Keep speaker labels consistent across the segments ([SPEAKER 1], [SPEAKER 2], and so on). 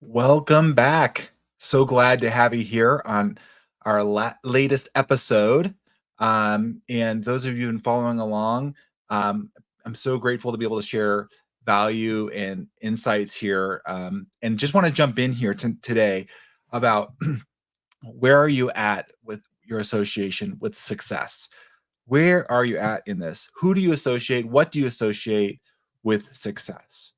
[SPEAKER 1] Welcome back. So glad to have you here on our latest episode. And those of you who've been following along, um, I'm so grateful to be able to share value and insights here. And just want to jump in here today about where are you at with your association with success? Where are you at in this? Who do you associate? What do you associate with success?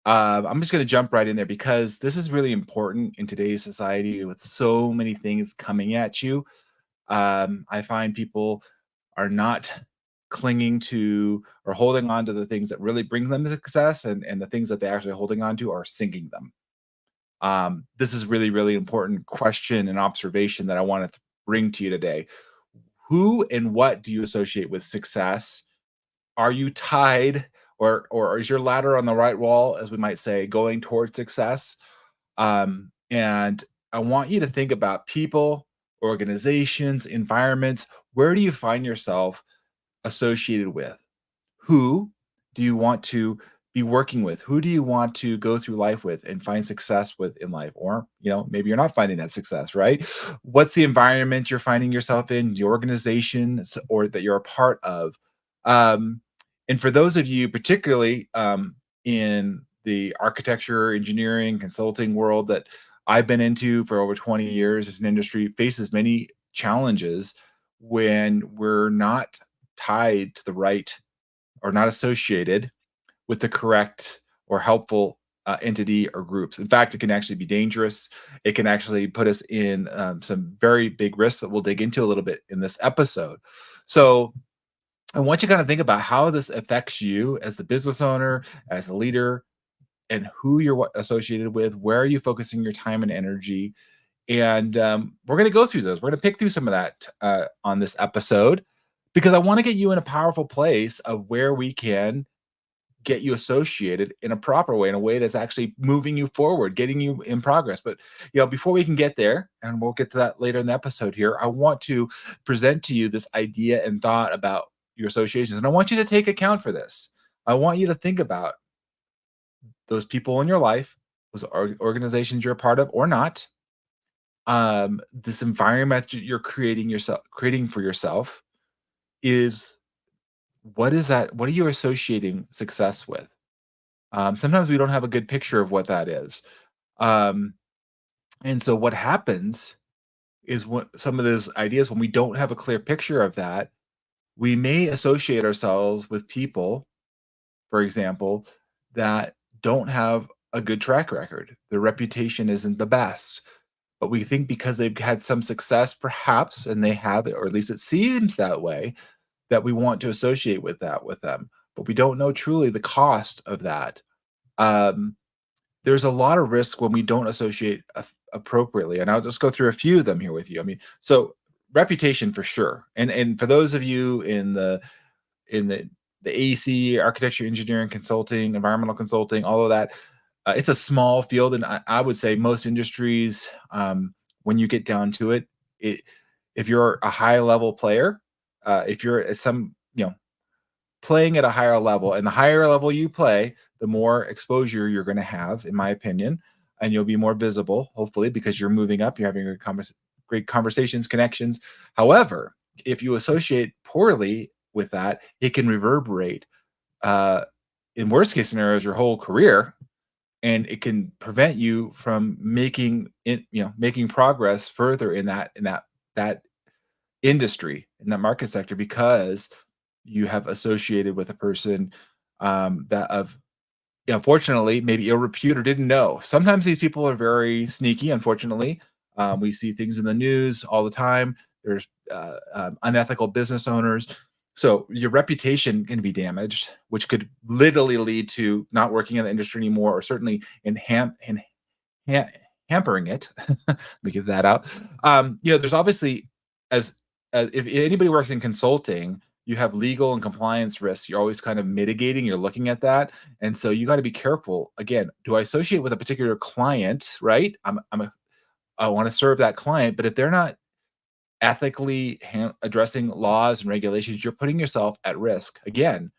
[SPEAKER 1] I'm just going to jump right in there because this is really important in today's society with so many things coming at you. I find people are not clinging to or holding on to the things that really bring them to success, and the things that they're actually holding on to are sinking them. This is really, really important question and observation that I want to bring to you today. Who and what do you associate with success? Are you tied or is your ladder on the right wall, as we might say, going towards success? And I want you to think about people, organizations, environments. Where do you find yourself associated with? Who do you want to be working with? Who do you want to go through life with and find success with in life? Or, maybe you're not finding that success, right? What's the environment you're finding yourself in, the organization or that you're a part of? Um, and for those of you, particularly in the architecture, engineering, consulting world that I've been into for over 20 years as an industry, faces many challenges when we're not tied to the right or not associated with the correct or helpful entity or groups. In fact, it can actually be dangerous. It can actually put us in some very big risks that we'll dig into a little bit in this episode. So, I want you to kind of think about how this affects you as the business owner, as a leader, and who you're associated with. Where are you focusing your time and energy? And we're going to go through those. We're going to pick through some of that on this episode because I want to get you in a powerful place of where we can get you associated in a proper way, in a way that's actually moving you forward, getting you in progress. But before we can get there, and we'll get to that later in the episode here, I want to present to you this idea and thought about your associations. And I want you to take account for this. I want you to think about those people in your life, those organizations you're a part of or not, this environment that you're creating for yourself is what are you associating success with? Sometimes we don't have a good picture of what that is. Um, and so what happens is what some of those ideas, when we don't have a clear picture of that, we may associate ourselves with people, for example, that don't have a good track record. Their reputation isn't the best. But we think because they've had some success, perhaps, and they have it, or at least it seems that way, that we want to associate with that with them. But we don't know truly the cost of that. Um, there's a lot of risk when we don't associate appropriately, and I'll just go through a few of them here with you. I mean, so reputation for sure, and for those of you in the AEC, architecture, engineering, consulting, environmental consulting, all of that, it's a small field, and I would say most industries, when you get down to it, it if you're a high level player, if you're at some playing at a higher level. And the higher level you play, the more exposure you're going to have, in my opinion, and you'll be more visible, hopefully, because you're moving up, you're having great conversations, connections. However, if you associate poorly with that, it can reverberate. Uh, in worst case scenarios, your whole career, and it can prevent you from making progress further in that industry, in that market sector, because you have associated with a person that of unfortunately maybe ill repute or didn't know. Sometimes these people are very sneaky. Unfortunately, we see things in the news all the time. There's unethical business owners. So your reputation can be damaged, which could literally lead to not working in the industry anymore, or certainly ha- hampering it. Let me get that out. There's obviously, as if anybody works in consulting, you have legal and compliance risks. You're always kind of mitigating. You're looking at that, and so you got to be careful. Again, do I associate with a particular client? Right? I want to serve that client, but if they're not ethically addressing laws and regulations, you're putting yourself at risk. Again,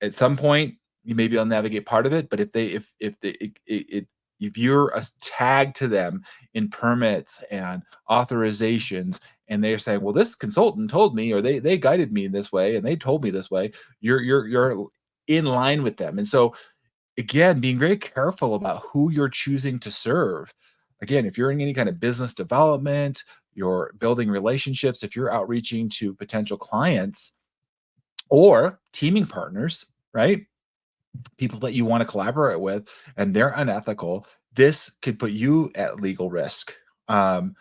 [SPEAKER 1] at some point, you maybe I'll navigate part of it, but if they if they, it if you're a tag to them in permits and authorizations, and they're saying, "Well, this consultant told me, or they guided me in this way, and they told me this way," you're in line with them. And so again, being very careful about who you're choosing to serve. Again, if you're in any kind of business development, you're building relationships, if you're outreaching to potential clients or teaming partners, right? People that you want to collaborate with, and they're unethical, this could put you at legal risk. Um,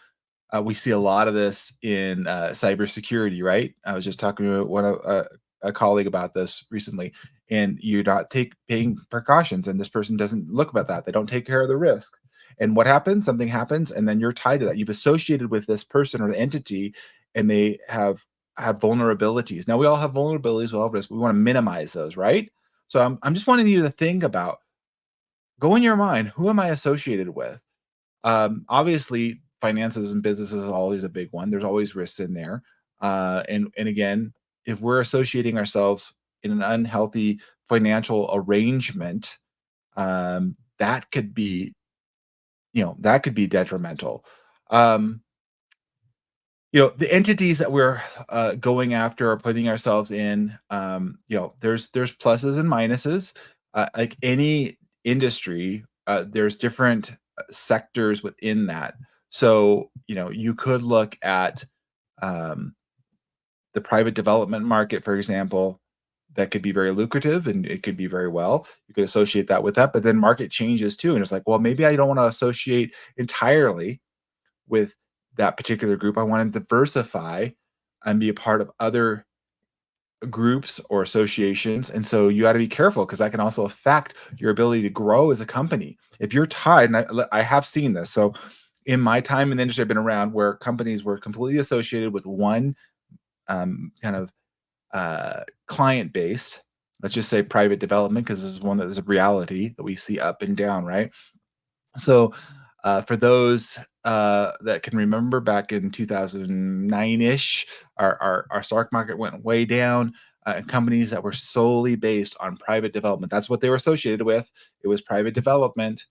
[SPEAKER 1] we see a lot of this in cybersecurity, right? I was just talking to a colleague about this recently, and you're not paying precautions, and this person doesn't look about that. They don't take care of the risk, and what happens? Something happens, and then you're tied to that. You've associated with this person or the entity, and they have vulnerabilities. Now we all have vulnerabilities, we all have risks. We want to minimize those, right? So I'm just wanting you to think about, go in your mind, who am I associated with? Obviously, finances and businesses is always a big one. There's always risks in there. And again, if we're associating ourselves in an unhealthy financial arrangement, that could be, that could be detrimental. Um, the entities that we're going after or putting ourselves in, there's pluses and minuses. Like any industry, there's different sectors within that. So you could look at um, the private development market, for example. That could be very lucrative and it could be very well. You could associate that with that, but then market changes too, and it's like, well, maybe I don't want to associate entirely with that particular group. I want to diversify and be a part of other groups or associations. And so you got to be careful, because that can also affect your ability to grow as a company. If you're tied, and I have seen this. So in my time in the industry, I've been around where companies were completely associated with one kind of client base. Let's just say private development, because this is one that is a reality that we see up and down, right? So, for those that can remember, back in 2009-ish, our stock market went way down. Companies that were solely based on private development, that's what they were associated with. It was private development.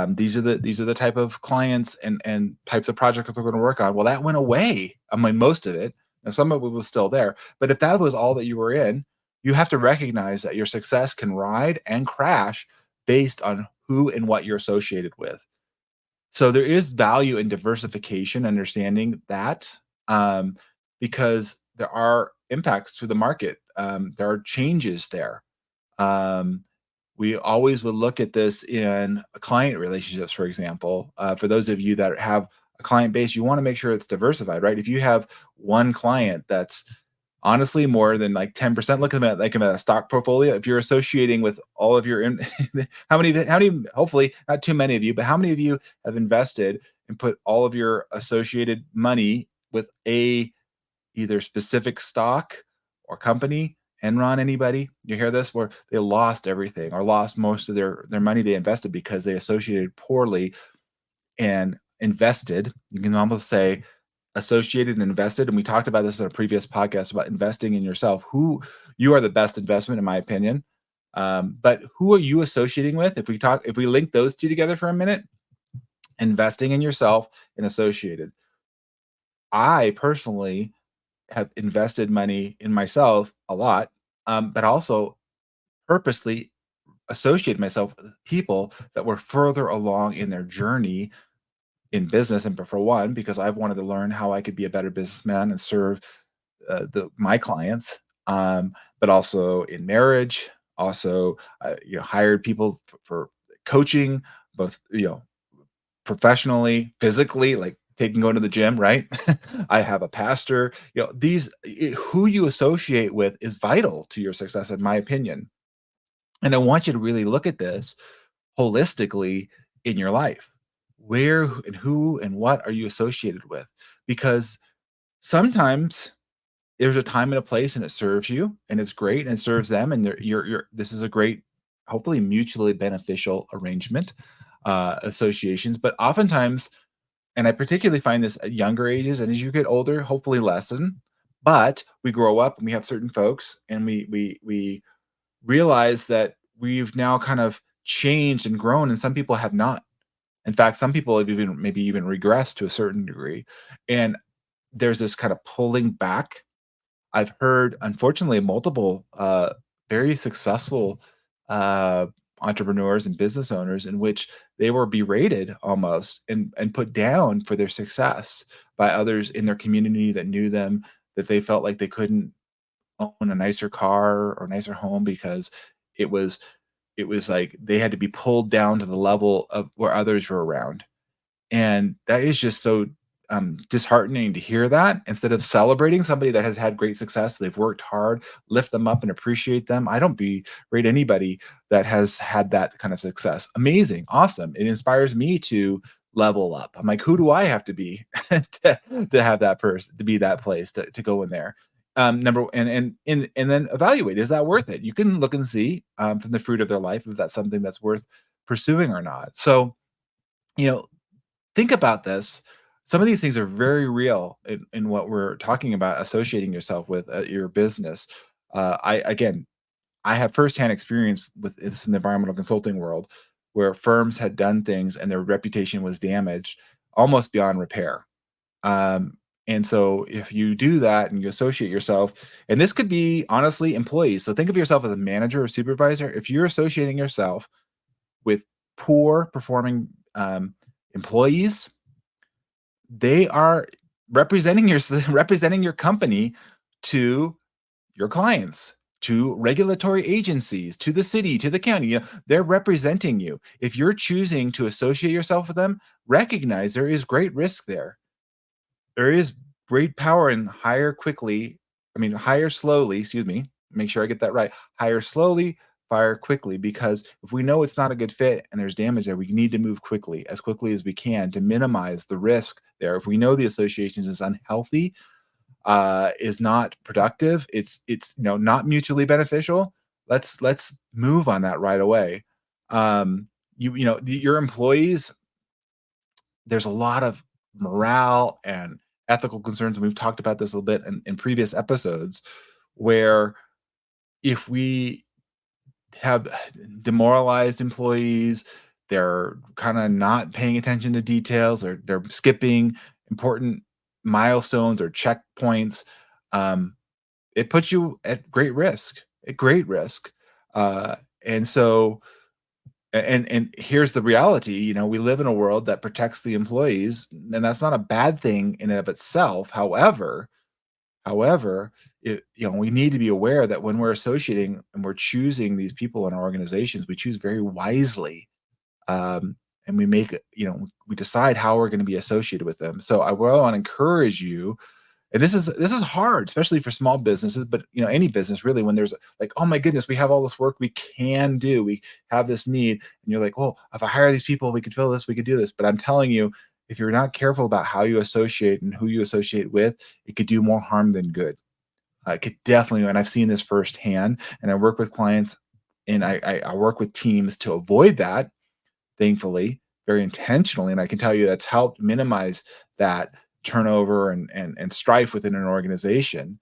[SPEAKER 1] These are the type of clients and types of projects that we're going to work on. Well, that went away. I mean, most of it. And some of it was still there. But if that was all that you were in, you have to recognize that your success can ride and crash based on who and what you're associated with. So there is value in diversification, understanding that, um, because there are impacts to the market. There are changes there. Um, we always would look at this in client relationships, for example. For those of you that have a client base, you want to make sure it's diversified, right? If you have one client that's honestly more than like 10%, look at them at like a stock portfolio. If you're associating with all of your how many, hopefully not too many of you, but how many of you have invested and put all of your associated money with a either specific stock or company? Enron, anybody? You hear this, where they lost everything or lost most of their money they invested because they associated poorly and invested. You can almost say associated and invested. And we talked about this in a previous podcast about investing in yourself. Who you are the best investment, in my opinion. But who are you associating with? If we link those two together for a minute, investing in yourself and associated. I personally have invested money in myself a lot, but also purposely associated myself with people that were further along in their journey in business. And for one, because I've wanted to learn how I could be a better businessman and serve my clients, but also in marriage. Also, hired people for coaching, both professionally, physically, like taking going to the gym, right? I have a pastor. Who you associate with is vital to your success, in my opinion. And I want you to really look at this holistically in your life. Where and who and what are you associated with? Because sometimes there's a time and a place, and it serves you, and it's great, and it serves them, and this is a great, hopefully mutually beneficial arrangement, associations. But oftentimes, and I particularly find this at younger ages, and as you get older, hopefully lessen. But we grow up and we have certain folks, and we realize that we've now kind of changed and grown, and some people have not. In fact, some people have even maybe even regressed to a certain degree. And there's this kind of pulling back. I've heard, unfortunately, multiple very successful uh, entrepreneurs and business owners in which they were berated almost and put down for their success by others in their community that knew them, that they felt like they couldn't own a nicer car or nicer home because it was it was like they had to be pulled down to the level of where others were around. And that is just so, disheartening to hear that instead of celebrating somebody that has had great success, they've worked hard, lift them up and appreciate them. I don't berate anybody that has had that kind of success. Amazing, awesome. It inspires me to level up. I'm like, who do I have to be to have that person, to be that place, to go in there? Number and then evaluate, is that worth it? You can look and see, from the fruit of their life if that's something that's worth pursuing or not. So, you know, think about this. Some of these things are very real in what we're talking about associating yourself with your business. I again, I have firsthand experience with this in the environmental consulting world, where firms had done things and their reputation was damaged almost beyond repair. Um, and so, if you do that and you associate yourself, and this could be honestly employees. So think of yourself as a manager or supervisor. If you're associating yourself with poor performing employees, they are representing your representing your company to your clients, to regulatory agencies, to the city, to the county. You know, they're representing you. If you're choosing to associate yourself with them, recognize there is great risk there. There is great power in hire slowly, excuse me, make sure I get that right. Hire slowly, fire quickly, because if we know it's not a good fit and there's damage there, we need to move quickly as we can to minimize the risk there. If we know the associations is unhealthy, is not productive, it's not mutually beneficial, let's move on that right away. Your employees, there's a lot of morale and ethical concerns, and we've talked about this a little bit in previous episodes, where if we have demoralized employees, they're kind of not paying attention to details, or they're skipping important milestones or checkpoints, um, it puts you at great risk. Uh, and so and here's the reality, we live in a world that protects the employees, and that's not a bad thing in and of itself. However, we need to be aware that when we're associating and we're choosing these people in our organizations, we choose very wisely. Um, and we decide how we're going to be associated with them. So I will want to encourage you, and this is hard, especially for small businesses, but any business really, when there's like, oh my goodness, we have all this work we can do, we have this need, and you're like, well, if I hire these people, we could fill this, we could do this. But I'm telling you, if you're not careful about how you associate and who you associate with, it could do more harm than good. It could definitely, and I've seen this firsthand, and I work with clients, and I work with teams to avoid that, thankfully, very intentionally. And I can tell you that's helped minimize that turnover and strife within an organization.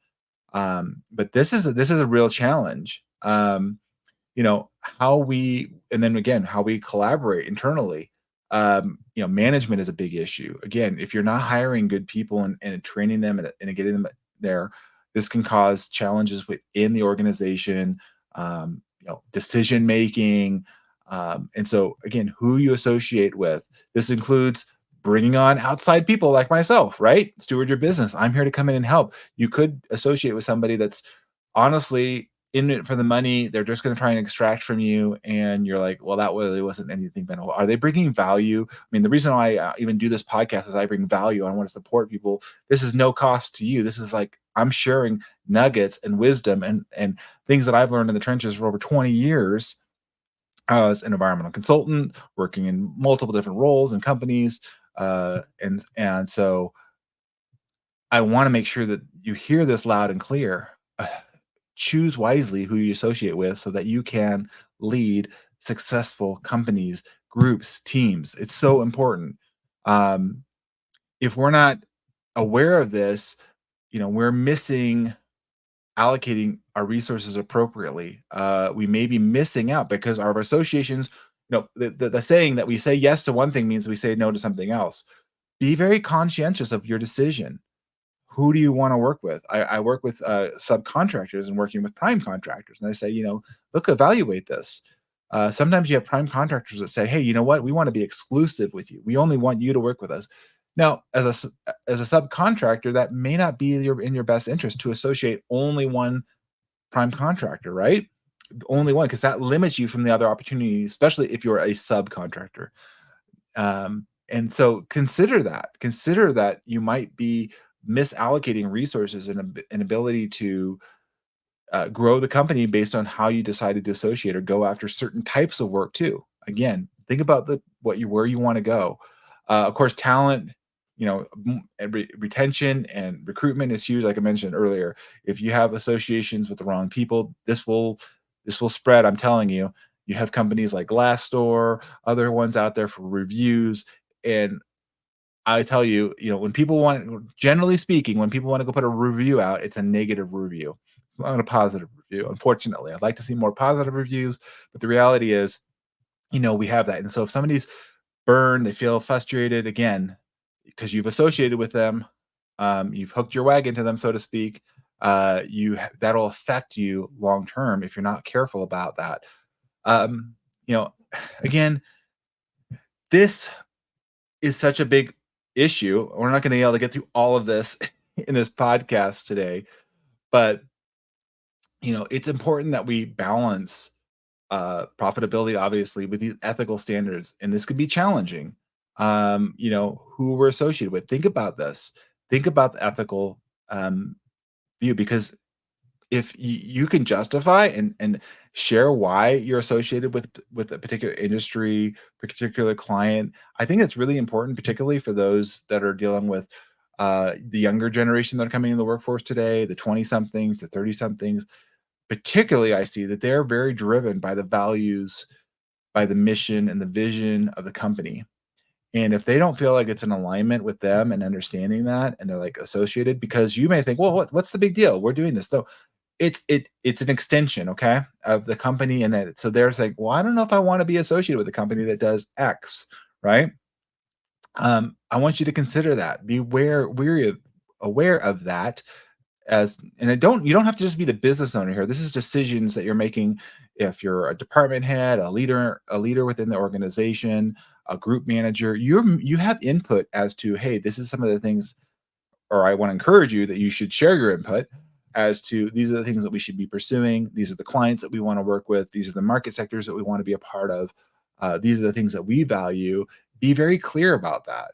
[SPEAKER 1] But this is a real challenge. How we, and then again, how we collaborate internally. Management is a big issue. Again, if you're not hiring good people and training them and getting them there, this can cause challenges within the organization. Decision making, and so again, who you associate with. This includes bringing on outside people like myself, right? Steward your business. I'm here to come in and help. You could associate with somebody that's honestly in it for the money. They're just going to try and extract from you, and you're like, well, that really wasn't anything beneficial. Are they bringing value? I mean, the reason why I even do this podcast is I bring value. I want to support people. This is no cost to you. This is like I'm sharing nuggets and wisdom and things that I've learned in the trenches for over 20 years as an environmental consultant, working in multiple different roles and companies. And so I want to make sure that you hear this loud and clear. Choose wisely who you associate with so that you can lead successful companies, groups, teams. It's so important. Um, if we're not aware of this, we're missing allocating our resources appropriately. We may be missing out because our associations, the saying that we say yes to one thing means we say no to something else. Be very conscientious of your decision. Who do you want to work with? I work with subcontractors and working with prime contractors, and I say, look, evaluate this. Sometimes you have prime contractors that say, hey, you know what? We want to be exclusive with you. We only want you to work with us. Now, as a subcontractor, that may not be in your best interest to associate only one prime contractor, right? Only one, because that limits you from the other opportunities, especially if you're a subcontractor. And so consider that you might be misallocating resources and an ability to grow the company based on how you decided to associate or go after certain types of work too. Again, think about where you want to go. Of course, talent, and retention and recruitment is huge. Like I mentioned earlier, if you have associations with the wrong people, this will spread. I'm telling you. You have companies like Glassdoor, other ones out there for reviews, and I tell you, when people generally speaking, when people want to go put a review out, it's a negative review. It's not a positive review, unfortunately. I'd like to see more positive reviews, but the reality is, we have that. And so if somebody's burned, they feel frustrated again because you've associated with them, you've hooked your wagon to them, so to speak. That'll affect you long term if you're not careful about that. Um, you know, Again, this is such a big issue. We're not going to be able to get through all of this in this podcast today, but it's important that we balance profitability, obviously, with these ethical standards, and this could be challenging. Who we're associated with. Think about this. Think about the ethical view, because if you can justify and share why you're associated with a particular industry, particular client, I think it's really important, particularly for those that are dealing with the younger generation that are coming in the workforce today, the 20 somethings, the 30 somethings. Particularly, I see that they're very driven by the values, by the mission and the vision of the company. And if they don't feel like it's in alignment with them and understanding that, and they're like associated, because you may think, well, what's the big deal? We're doing this. No, it's an extension, okay, of the company, and then so they're saying, well, I don't know if I want to be associated with a company that does X, right? I want you to consider that. Be aware of that. And you don't have to just be the business owner here. This is decisions that you're making if you're a department head, a leader within the organization, a group manager. You have input as to, hey, this is some of the things, or I want to encourage you that you should share your input as to, these are the things that we should be pursuing. These are the clients that we want to work with. These are the market sectors that we want to be a part of. These are the things that we value. Be very clear about that.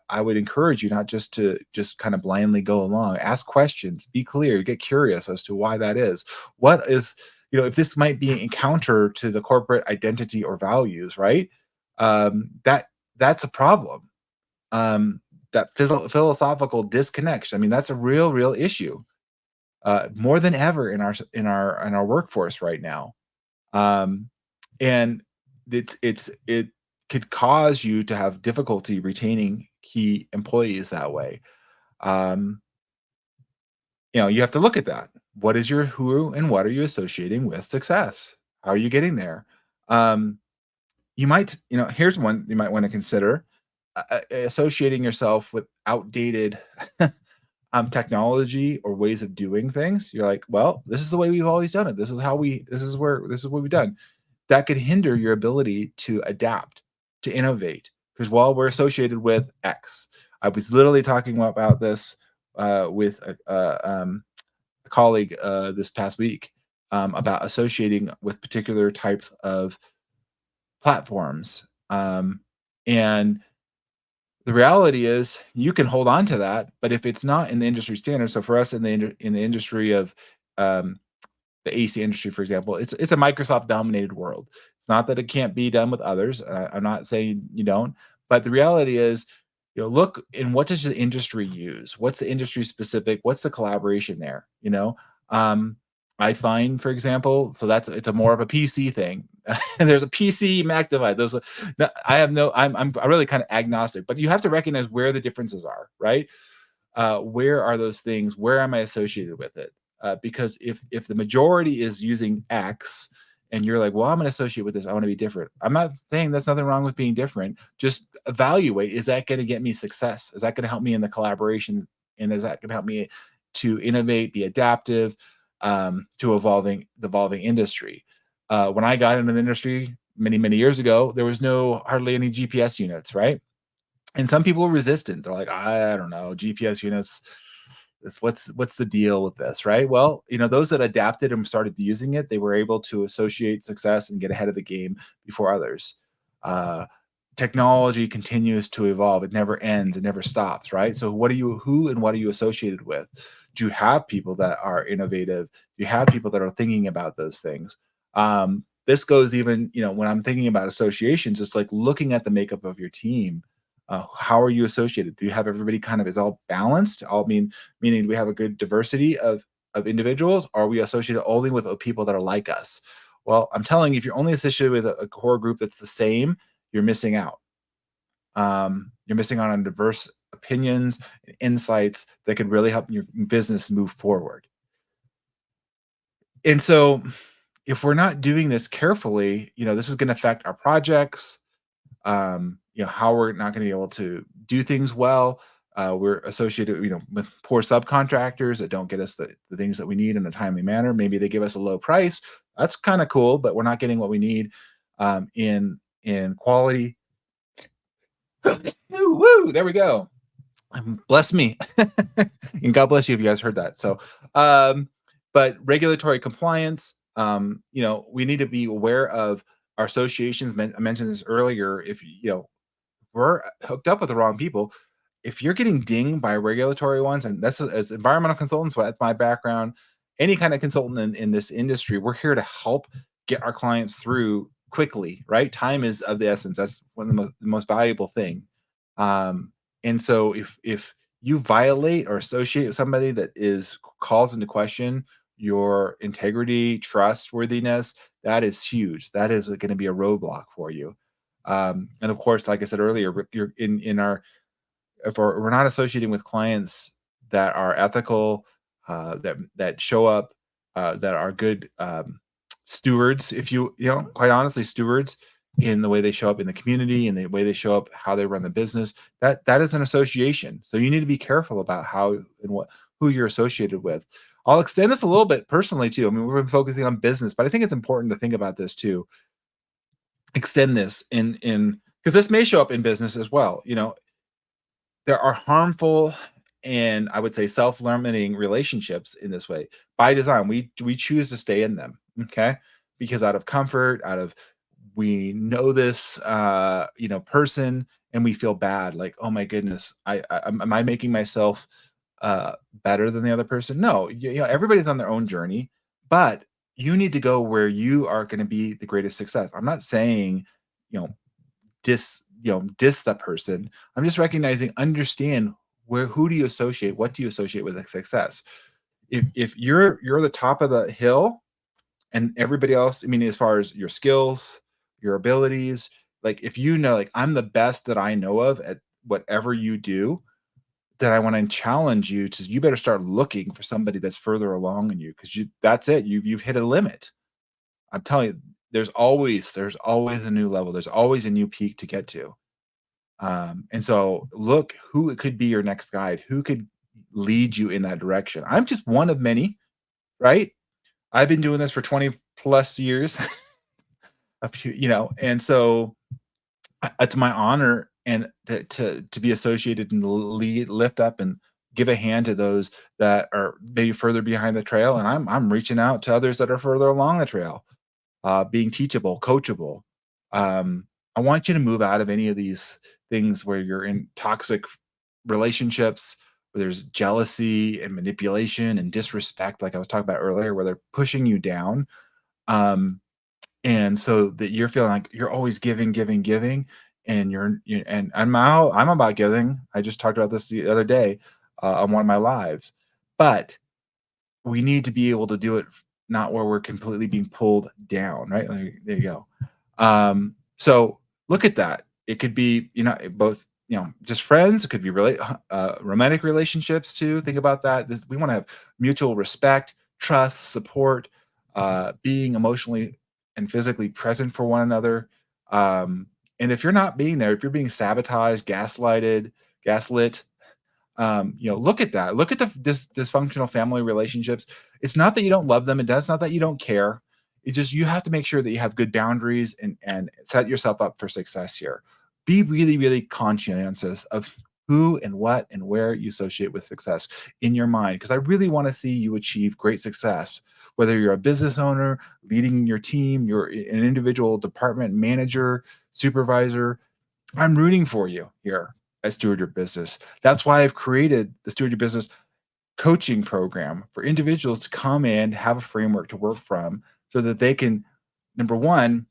[SPEAKER 1] I would encourage you not just to just kind of blindly go along. Ask questions. Be clear. Get curious as to why that is. What is, if this might be a counter to the corporate identity or values, right? That's a problem. That philosophical disconnection. I mean, that's a real issue, more than ever in our workforce right now. Um, and it could cause you to have difficulty retaining key employees that way. Um, you have to look at that. What is your who and what are you associating with success? How are you getting there? Um, here's one you might want to consider: associating yourself with outdated technology or ways of doing things. You're like, well, this is the way we've always done it. This is what we've done. That could hinder your ability to adapt, to innovate. Because while we're associated with X, I was literally talking about this with a colleague this past week, about associating with particular types of platforms. And the reality is you can hold on to that, but if it's not in the industry standard, so for us in the industry of um, the AC industry, for example, it's a Microsoft dominated world. It's not that it can't be done with others. I'm not saying you don't, but the reality is, look in what does the industry use? What's the industry specific? What's the collaboration there? Um, I find, for example, so it's a more of a PC thing. And there's a PC Mac device. I have no, I'm really kind of agnostic, but you have to recognize where the differences are, right? Where are those things? Where am I associated with it? Because if the majority is using X and you're like, well, I'm going to associate with this. I want to be different. I'm not saying there's nothing wrong with being different. Just evaluate, is that going to get me success? Is that going to help me in the collaboration? And is that going to help me to innovate, be adaptive, to the evolving industry? When I got into the industry many years ago, there was hardly any GPS units, right? And some people were resistant. They're like, I don't know, GPS units. What's the deal with this, right? Well, those that adapted and started using it, they were able to associate success and get ahead of the game before others. Uh, Technology continues to evolve; it never ends, it never stops, right? So, who and what are you associated with? Do you have people that are innovative? Do you have people that are thinking about those things? This goes even, when I'm thinking about associations, it's like looking at the makeup of your team. How are you associated? Do you have everybody kind of is all balanced? Meaning, do we have a good diversity of individuals? Or are we associated only with people that are like us? Well, I'm telling you, if you're only associated with a core group that's the same, you're missing out. You're missing out on diverse opinions and insights that could really help your business move forward. And so, if we're not doing this carefully, this is going to affect our projects, how we're not going to be able to do things well. We're associated, with poor subcontractors that don't get us the things that we need in a timely manner. Maybe they give us a low price. That's kind of cool, but we're not getting what we need in quality. Woo, there we go. Bless me. And God bless you if you guys heard that. So, but regulatory compliance, we need to be aware of our associations. I mentioned this earlier. If we're hooked up with the wrong people, if you're getting dinged by regulatory ones, and that's as environmental consultants, that's my background. Any kind of consultant in this industry, we're here to help get our clients through quickly, right? Time is of the essence. That's one of the most valuable thing. And so if you violate or associate with somebody that calls into question your integrity, trustworthiness, that is huge. That is going to be a roadblock for you. And of course, like I said earlier, you're in our if we're not associating with clients that are ethical, that show up, that are good stewards, if quite honestly, stewards in the way they show up in the community and the way they show up, how they run the business, that is an association. So you need to be careful about how and who you're associated with. I'll extend this a little bit personally too. I mean, we've been focusing on business, but I think it's important to think about this too. Extend this in because this may show up in business as well. There are harmful and I would say self-limiting relationships in this way by design. We choose to stay in them, okay? Because out of comfort, out of we know this person and we feel bad like, oh my goodness, am I making myself better than the other person? No, everybody's on their own journey, but you need to go where you are going to be the greatest success. I'm not saying, you know, diss that person. I'm just recognizing, understand who do you associate, what do you associate with success. If you're the top of the hill and everybody else, I mean, as far as your skills, your abilities, like if like I'm the best that I know of at whatever you do, then I want to challenge you to, you better start looking for somebody that's further along than you, because that's it, you've hit a limit. I'm telling you, there's always a new level, there's always a new peak to get to. And so look who it could be your next guide, who could lead you in that direction. I'm just one of many, right? I've been doing this for 20 plus years. And so it's my honor and to be associated and lift up and give a hand to those that are maybe further behind the trail. And I'm reaching out to others that are further along the trail, being teachable, coachable. I want you to move out of any of these things where you're in toxic relationships, where there's jealousy and manipulation and disrespect, like I was talking about earlier, where they're pushing you down. And so that you're feeling like you're always giving, and and I'm about giving. I just talked about this the other day on one of my lives, but we need to be able to do it not where we're completely being pulled down, right? Like, there you go. So look at that. It could be, both, just friends. It could be really romantic relationships too. Think about that. We want to have mutual respect, trust, support, being emotionally and physically present for one another. Um, and if you're not being there, if you're being sabotaged, gaslit, look at that. Look at the dysfunctional family relationships. It's not that you don't love them, and that's not that you don't care. It's just you have to make sure that you have good boundaries and set yourself up for success here. Be really, really conscientious of who and what and where you associate with success in your mind, because I really want to see you achieve great success. Whether you're a business owner, leading your team, you're an individual department manager, supervisor, I'm rooting for you here at Steward Your Business. That's why I've created the Steward Your Business coaching program for individuals to come in, have a framework to work from so that they can, number one,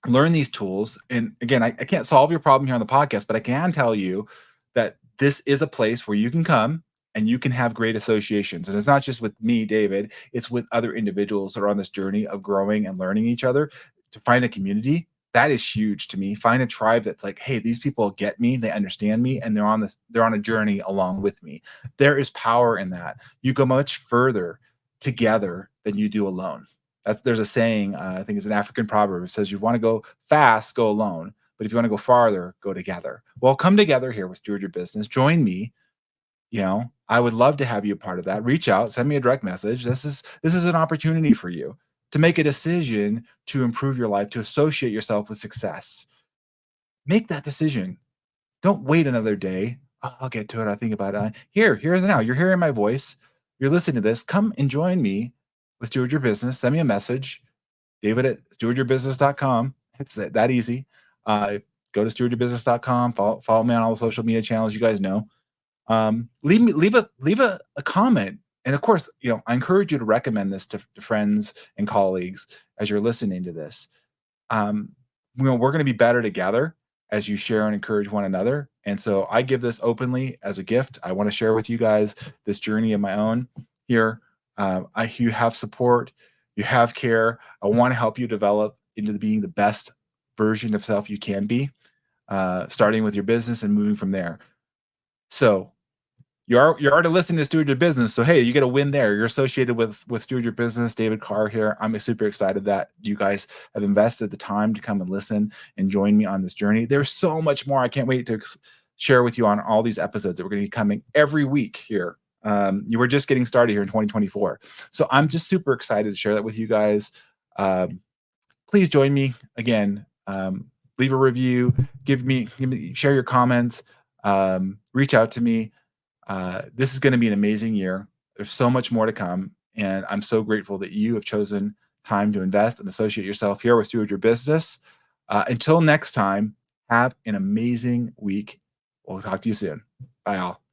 [SPEAKER 1] learn these tools. And again, I can't solve your problem here on the podcast, but I can tell you that this is a place where you can come and you can have great associations. And it's not just with me, David, it's with other individuals that are on this journey of growing and learning each other to find a community. That is huge to me. Find a tribe that's like, hey, these people get me, they understand me, and they're on a journey along with me. There is power in that. You go much further together than you do alone. There's a saying, I think it's an African proverb. It says, "You want to go fast, go alone, but if you want to go farther, go together." Well, come together here with Steward Your Business. Join me. I would love to have you a part of that. Reach out, send me a direct message. This is an opportunity for you to make a decision to improve your life, to associate yourself with success. Make that decision. Don't wait another day. "Oh, I'll get to it. I'll think about it." Here's now. You're hearing my voice. You're listening to this. Come and join me with Steward Your Business. Send me a message, David at stewardyourbusiness.com. It's that easy. Go to stewardyourbusiness.com. Follow me on all the social media channels you guys know. Leave a comment. And of course, I encourage you to recommend this to friends and colleagues as you're listening to this. um, we're going to be better together as you share and encourage one another. And so I give this openly as a gift. I want to share with you guys this journey of my own here. You have support, you have care. I want to help you develop into being the best version of self you can be, starting with your business and moving from there. So you're already listening to Steward Your Business, so hey, you get a win there. You're associated with Steward Your Business. David Carr here. I'm super excited that you guys have invested the time to come and listen and join me on this journey. There's so much more. I can't wait to share with you on all these episodes that we're going to be coming every week here. You were just getting started here in 2024, so I'm just super excited to share that with you guys. Please join me again. Leave a review. Share your comments. Reach out to me. This is going to be an amazing year. There's so much more to come. And I'm so grateful that you have chosen time to invest and associate yourself here with Steward Your Business. Until next time, have an amazing week. We'll talk to you soon. Bye, all.